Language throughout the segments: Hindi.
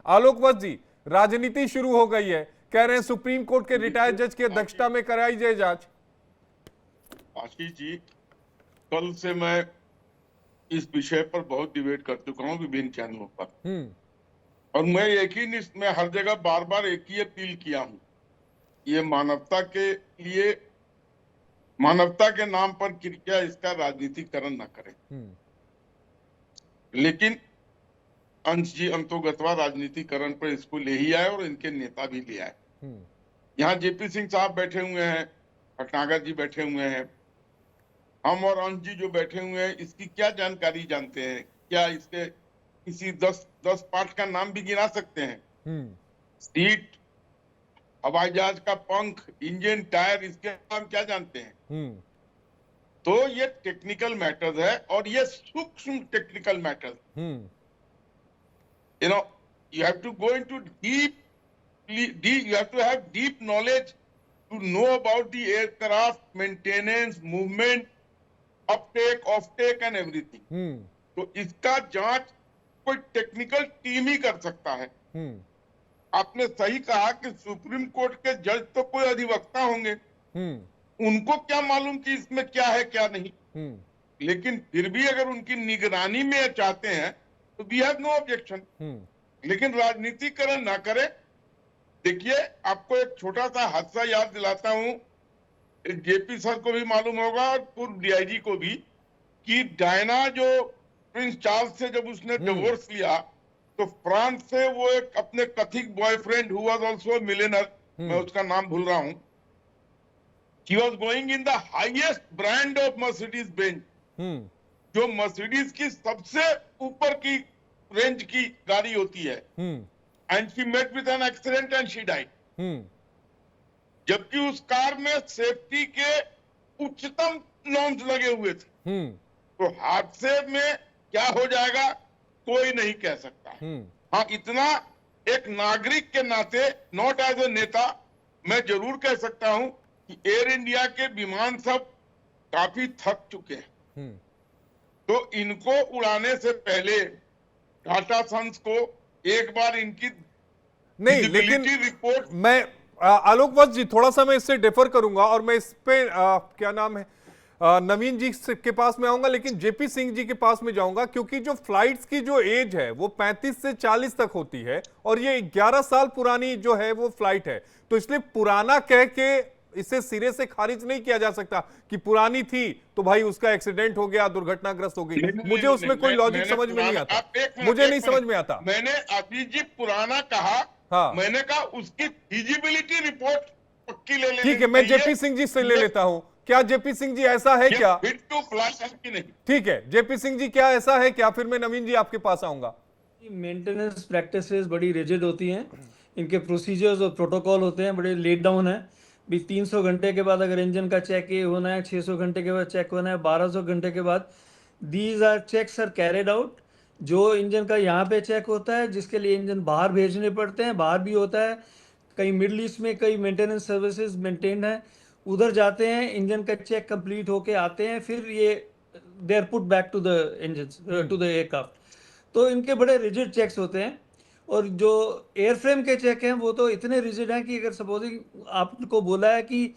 आलोक वत्स जी, राजनीति शुरू हो गई है, कह रहे हैं सुप्रीम कोर्ट के रिटायर्ड जज की अध्यक्षता में कराई जाए जांच। आशीष जी, कल से मैं इस विषय पर बहुत डिबेट कर चुका हूं विभिन्न चैनलों पर, और मैं एक ही इसमें हर जगह बार बार एक ही अपील किया हूं, ये मानवता के लिए, मानवता के नाम पर कृपया इसका राजनीतिकरण न करें। लेकिन अंश जी अंतोगत्वा राजनीतिकरण पर इसको ले ही आए और इनके नेता भी ले आए। यहाँ जेपी सिंह साहब बैठे हुए हैं, भटनागर जी बैठे हुए हैं, हम और अंश जी जो बैठे हुए हैं, इसकी क्या जानकारी जानते हैं? क्या इसके किसी 10 पार्ट का नाम भी गिना सकते हैं? सीट, हवाई जहाज का पंख, इंजन, टायर, इसके नाम क्या जानते हैं? तो ये टेक्निकल मैटर्स है, और ये सूक्ष्म technical matters. You know, you have to go into deep, you have to have deep knowledge to know about the aircraft maintenance, movement, uptake, offtake and everything. तो इसका जांच कोई टेक्निकल टीम ही कर सकता है। आपने सही कहा कि सुप्रीम कोर्ट के जज तो कोई अधिवक्ता होंगे, उनको क्या मालूम कि इसमें क्या है क्या नहीं। लेकिन फिर भी अगर उनकी निगरानी में चाहते हैं तो वी हैव नो ऑब्जेक्शन, लेकिन राजनीतिकरण ना करें। देखिए, आपको एक छोटा सा हादसा याद दिलाता हूं, जेपी सर को भी मालूम होगा और पूर्व डीआईजी को भी, कि डायना जो प्रिंस चार्ल्स से जब उसने डिवोर्स लिया तो फ्रांस से वो एक अपने कथित boyfriend who was also millionaire, मैं उसका नाम भूल रहा हूं, he was going in the highest brand of Mercedes Benz, जो मर्सिडीज की सबसे ऊपर की रेंज की गाड़ी होती है, and she met with an accident and she died. जबकि उस कार में सेफ्टी के उच्चतम नॉर्म्स लगे हुए थे। तो हादसे में क्या हो जाएगा कोई नहीं कह सकता। हाँ, इतना एक नागरिक के नाते, नॉट एज ए नेता, मैं जरूर कह सकता हूं कि एयर इंडिया के विमान सब काफी थक चुके हैं। तो इनको उड़ाने से पहले टाटा सन्स को एक बार इनकी नहीं, लेकिन रिपोर्ट, मैं आलोक वत्स जी थोड़ा सा मैं इससे डिफर करूंगा और मैं इस पे क्या नाम है नवीन जी के पास में आऊंगा, लेकिन जेपी सिंह जी के पास में जाऊंगा, क्योंकि जो फ्लाइट्स की जो एज है वो 35 से 40 तक होती है और ये 11 साल पुरानी जो है वो फ्लाइट है। तो इसलिए पुराना कह के इसे सिरे से खारिज नहीं किया जा सकता कि पुरानी थी तो भाई उसका एक्सीडेंट हो गया, दुर्घटनाग्रस्त हो गई। मुझे उसमें कोई लॉजिक समझ में नहीं आता, मुझे नहीं समझ में आता। मैंने अभी जी पुराना कहा, हाँ। मैंने कहा उसकी फिजिबिलिटी रिपोर्ट पक्की ले लेनी। ठीक है, मैं जेपी सिंह जी से ले लेता हूं। क्या जेपी सिंह जी ऐसा है क्या? फिट टू फ्लाई की नहीं। ठीक है, जेपी सिंह जी क्या ऐसा है क्या? फिर मैं नवीन जी आपके पास आऊंगा। मेंटेनेंस प्रैक्टिसेस बड़ी रिजिड होती हैं, इनके प्रोसीजर्स और प्रोटोकॉल होते हैं बड़े लेट डाउन है। भी 300 घंटे के बाद अगर इंजन का चेक ये होना है, 600 घंटे के बाद चेक होना है, 1200 घंटे के बाद, these are checks are carried out. जो इंजन का यहाँ पे चेक होता है, जिसके लिए इंजन बाहर भेजने पड़ते हैं, बाहर भी होता है। कई मिडल ईस्ट में कई मेंटेनेंस सर्विसेज मेंटेन्ड है, उधर जाते हैं, इंजन का चेक कंप्लीट होके आते हैं, फिर ये they are put back to the engine to the aircraft. तो इनके बड़े रिजिड चेक्स होते हैं। और जो एयरफ्रेम के चेक हैं वो तो इतने रिजिड हैं कि अगर सपोजिंग आपको बोला है कि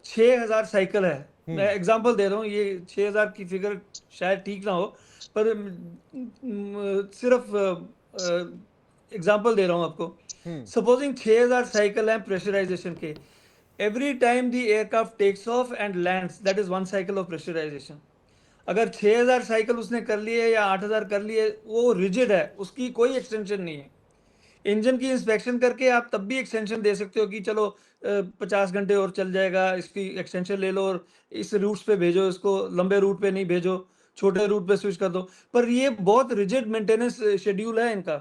6000 साइकिल है, मैं एग्जांपल दे रहा हूँ, ये 6000 की फिगर शायद ठीक ना हो, पर सिर्फ एग्जांपल दे रहा हूँ आपको। सपोजिंग 6000 साइकिल हैं प्रेशराइजेशन के, every time the aircraft takes off and lands, that is 1 cycle of pressurisation. अगर 6000 साइकिल उसने कर लिए या 8000 कर लिए, वो रिजिड है, उसकी कोई एक्सटेंशन नहीं है। इंजन की इंस्पेक्शन करके आप तब भी एक्सटेंशन दे सकते हो कि चलो 50 घंटे और चल जाएगा, इसकी एक्सटेंशन ले लो और इस रूट्स पे भेजो, इसको लंबे रूट पे नहीं भेजो, छोटे रूट पे स्विच कर दो। पर ये बहुत रिजिड मेंटेनेंस शेड्यूल है इनका,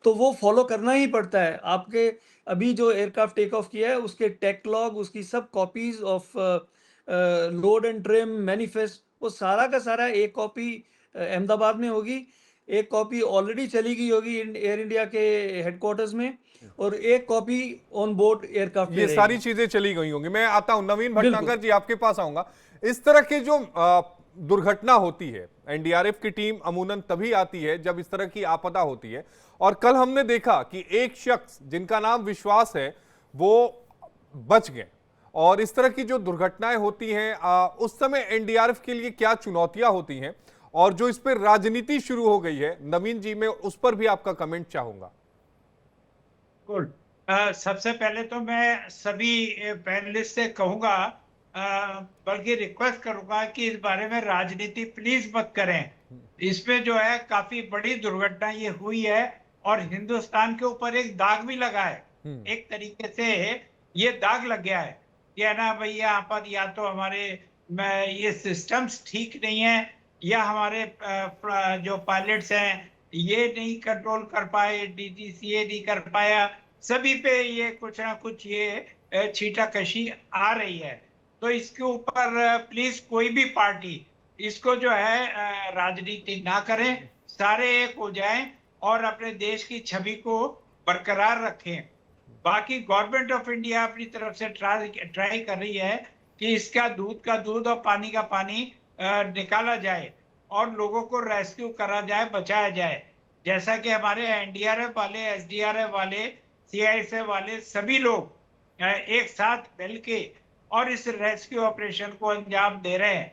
तो वो फॉलो करना ही पड़ता है। आपके अभी जो एयरक्राफ्ट टेक ऑफ किया है उसके टेक लॉग, उसकी सब copies of load and trim, manifest, वो सारा का सारा एक कॉपी अहमदाबाद में होगी, एक कॉपी ऑलरेडी चली गई होगी एयर इंडिया के हेडक्वार्टर्स में, और एक कॉपी ऑन बोर्ड एयरक्राफ्ट। ये सारी चीजें चली गई होंगी। मैं आता हूं नवीन भटनागर जी, आपके पास आऊंगा। इस तरह की जो दुर्घटना होती है, एनडीआरएफ की टीम अमूमन तभी आती है जब इस तरह की आपदा होती है, और कल हमने देखा कि एक शख्स जिनका नाम विश्वास है वो बच गए। और इस तरह की जो दुर्घटनाएं होती हैं उस समय एनडीआरएफ के लिए क्या चुनौतियां होती हैं, और जो इस पर राजनीति शुरू हो गई है नवीन जी, मैं उस पर भी आपका कमेंट चाहूंगा। गुड। सबसे पहले तो मैं सभी पैनलिस्ट से कहूंगा, बल्कि रिक्वेस्ट करूंगा कि इस बारे में राजनीति प्लीज मत करें। इसमें जो है काफी बड़ी दुर्घटना ये हुई है और हिंदुस्तान के ऊपर एक दाग भी लगा है। एक तरीके से ये दाग लग गया है कि है ना भाई, यहाँ पर या तो हमारे ये सिस्टम्स ठीक नहीं है, या हमारे जो पायलट्स हैं ये नहीं कंट्रोल कर पाए, डीजीसीए नहीं कर पाया, सभी पे ये कुछ ना कुछ ये छींटाकशी आ रही है। तो इसके ऊपर प्लीज कोई भी पार्टी इसको जो है राजनीति ना करें, सारे एक हो जाएं और अपने देश की छवि को बरकरार रखें। बाकी गवर्नमेंट ऑफ इंडिया अपनी तरफ से ट्राई कर रही है कि इसका दूध का दूध और पानी का पानी निकाला जाए और लोगों को रेस्क्यू करा जाए, बचाया जाए। जैसा कि हमारे एनडीआरएफ वाले, एसडीआरएफ वाले, सीआईएसएफ वाले सभी लोग एक साथ मिलके और इस रेस्क्यू ऑपरेशन को अंजाम दे रहे हैं।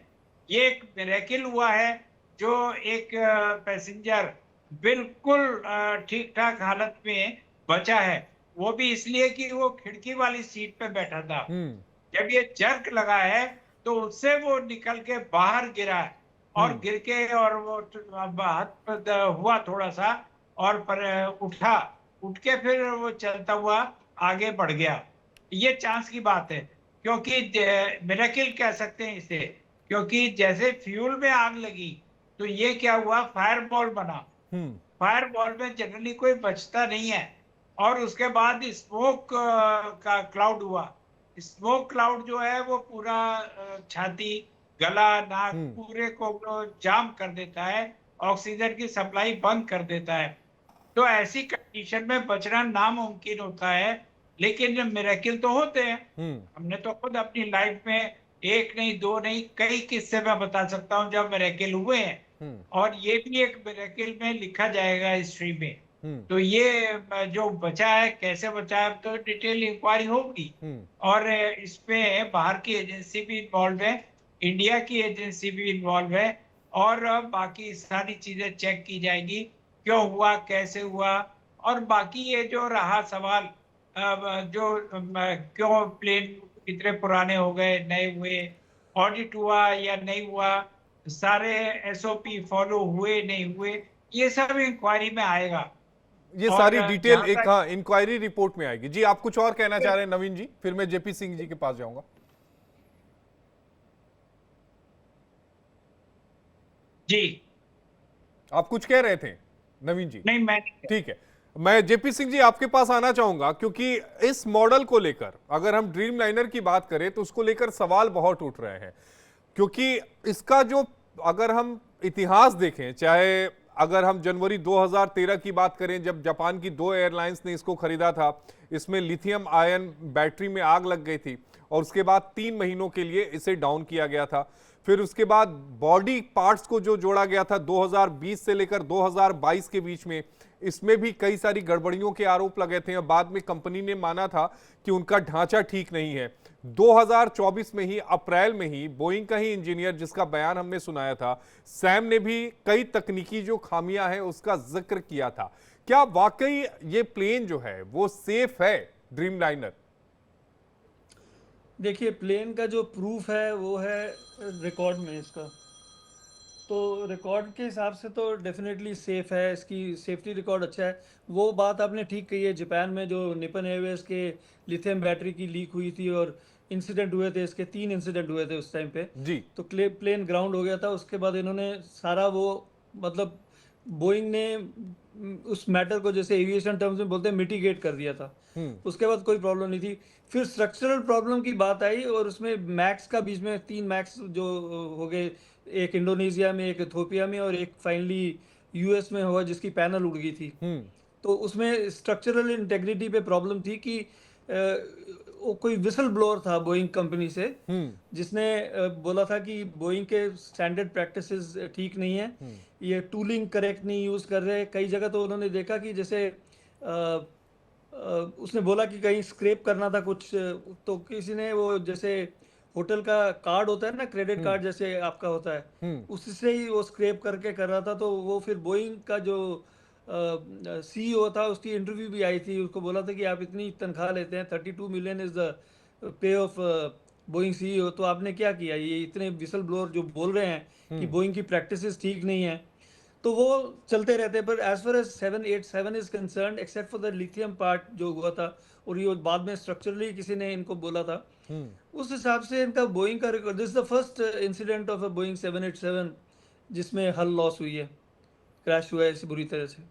ये एक मिरेकल हुआ है, जो एक पैसेंजर बिल्कुल ठीक ठाक हालत में बचा है, वो भी इसलिए कि वो खिड़की वाली सीट पे बैठा था। जब ये जर्क लगा है तो उससे वो निकल के बाहर गिरा है और गिर के और वो हाथ हुआ थोड़ा सा और पर उठ के फिर वो चलता हुआ आगे बढ़ गया। ये चांस की बात है, क्योंकि मिरेकल कह सकते हैं इसे, क्योंकि जैसे फ्यूल में आग लगी तो ये क्या हुआ, फायर बॉल बना। फायर बॉल में जनरली कोई बचता नहीं है और उसके बाद स्मोक का क्लाउड हुआ। स्मोक क्लाउड जो है वो पूरा छाती, गला, नाक पूरे को जाम कर देता है, ऑक्सीजन की सप्लाई बंद कर देता है। तो ऐसी कंडीशन में बचना नामुमकिन होता है, लेकिन मिरेकल तो होते हैं। हमने तो खुद अपनी लाइफ में एक नहीं, दो नहीं, कई किस्से मैं बता सकता हूँ जब मिरेकल हुए हैं, और ये भी एक मिरेकल में लिखा जाएगा हिस्ट्री में। तो ये जो बचा है, कैसे बचा है, तो डिटेल इंक्वायरी होगी और इसमें बाहर की एजेंसी भी इन्वॉल्व है, इंडिया की एजेंसी भी इन्वॉल्व है, और बाकी सारी चीजें चेक की जाएगी, क्यों हुआ, कैसे हुआ। और बाकी ये जो रहा सवाल जो क्यों प्लेन इतने पुराने हो गए, नए हुए, ऑडिट हुआ या नहीं हुआ, सारे एसओपी फॉलो हुए नहीं हुए, ये सब इंक्वायरी में आएगा। ये सारी डिटेल एक इंक्वायरी रिपोर्ट में आएगी। जी, आप कुछ और कहना चाह रहे हैं नवीन जी, फिर मैं जेपी सिंह जी के पास जाऊंगा। जी, आप कुछ कह रहे थे नवीन जी? नहीं, मैं ठीक है, मैं जेपी सिंह जी आपके पास आना चाहूंगा, क्योंकि इस मॉडल को लेकर अगर हम ड्रीम लाइनर की बात करें तो उसको लेकर सवाल बहुत उठ रहे हैं, क्योंकि इसका जो अगर हम इतिहास देखें, चाहे अगर हम जनवरी 2013 की बात करें जब जापान की 2 एयरलाइंस ने इसको खरीदा था, इसमें लिथियम आयन बैटरी में आग लग गई थी और उसके बाद 3 महीनों के लिए इसे डाउन किया गया था। फिर उसके बाद बॉडी पार्ट्स को जो जोड़ा गया था 2020 से लेकर 2022 के बीच में, इसमें भी कई सारी गड़बड़ियों के आरोप लगे थे। बाद में कंपनी ने माना था कि उनका ढांचा ठीक नहीं है। 2024 में ही अप्रैल में ही बोइंग का ही इंजीनियर, जिसका बयान हमने सुनाया था, सैम ने भी कई तकनीकी जो खामियां हैं उसका जिक्र किया था। क्या वाकई ये प्लेन जो है वो सेफ है, ड्रीम लाइनर? देखिए, प्लेन का जो प्रूफ है वो है रिकॉर्ड में इसका, तो रिकॉर्ड के हिसाब से तो डेफिनेटली सेफ है, इसकी सेफ्टी रिकॉर्ड अच्छा है। वो बात आपने ठीक कही है, जापान में जो निपन एयरवेज के लिथियम बैटरी की लीक हुई थी और इंसिडेंट हुए थे, इसके 3 इंसिडेंट हुए थे उस टाइम पे जी। तो प्लेन ग्राउंड हो गया था। उसके बाद इन्होंने सारा वो, मतलब बोइंग ने उस मैटर को, जैसे एविएशन टर्म्स में बोलते हैं, मिटिगेट कर दिया था। उसके बाद कोई प्रॉब्लम नहीं थी। फिर स्ट्रक्चरल प्रॉब्लम की बात आई और उसमें मैक्स का बीच में 3 मैक्स जो हो गए, एक इंडोनेशिया में, एक इथोपिया में और एक फाइनली यूएस में हुआ, जिसकी पैनल उड़ गई थी। तो उसमें स्ट्रक्चरल इंटेग्रिटी पे प्रॉब्लम थी कि वो कोई विसल ब्लोअर था बोइंग कंपनी से, जिसने बोला था कि बोइंग के स्टैंडर्ड प्रैक्टिसेस ठीक नहीं है, ये टूलिंग करेक्ट नहीं यूज़ कर रहे। कई जगह तो उन्होंने देखा कि जैसे उसने बोला कि कहीं स्क्रैप करना था कुछ, तो किसी ने वो जैसे होटल का कार्ड होता है ना, क्रेडिट कार्ड जैसे आपका होता है, उससे ही वो स्क्रैप करके कर रहा था। तो वो फिर बोइंग का जो सीईओ था, उसकी इंटरव्यू भी आई थी, उसको बोला था कि आप इतनी तनख्वाह लेते हैं, 32 million is the pay of Boeing CEO, तो आपने क्या किया? ये इतने विसल ब्लोअर जो बोल रहे हैं कि बोइंग की प्रैक्टिसेस ठीक नहीं है, तो वो चलते रहते हैं। पर as far as 787 is concerned, except for the lithium part जो हुआ था, और ये बाद में स्ट्रक्चरली किसी ने इनको बोला था, उस हिसाब से इनका बोइंग का record, this the first incident of a Boeing 787 जिसमें हल लॉस हुई है, क्रैश हुआ है इसे बुरी तरह से।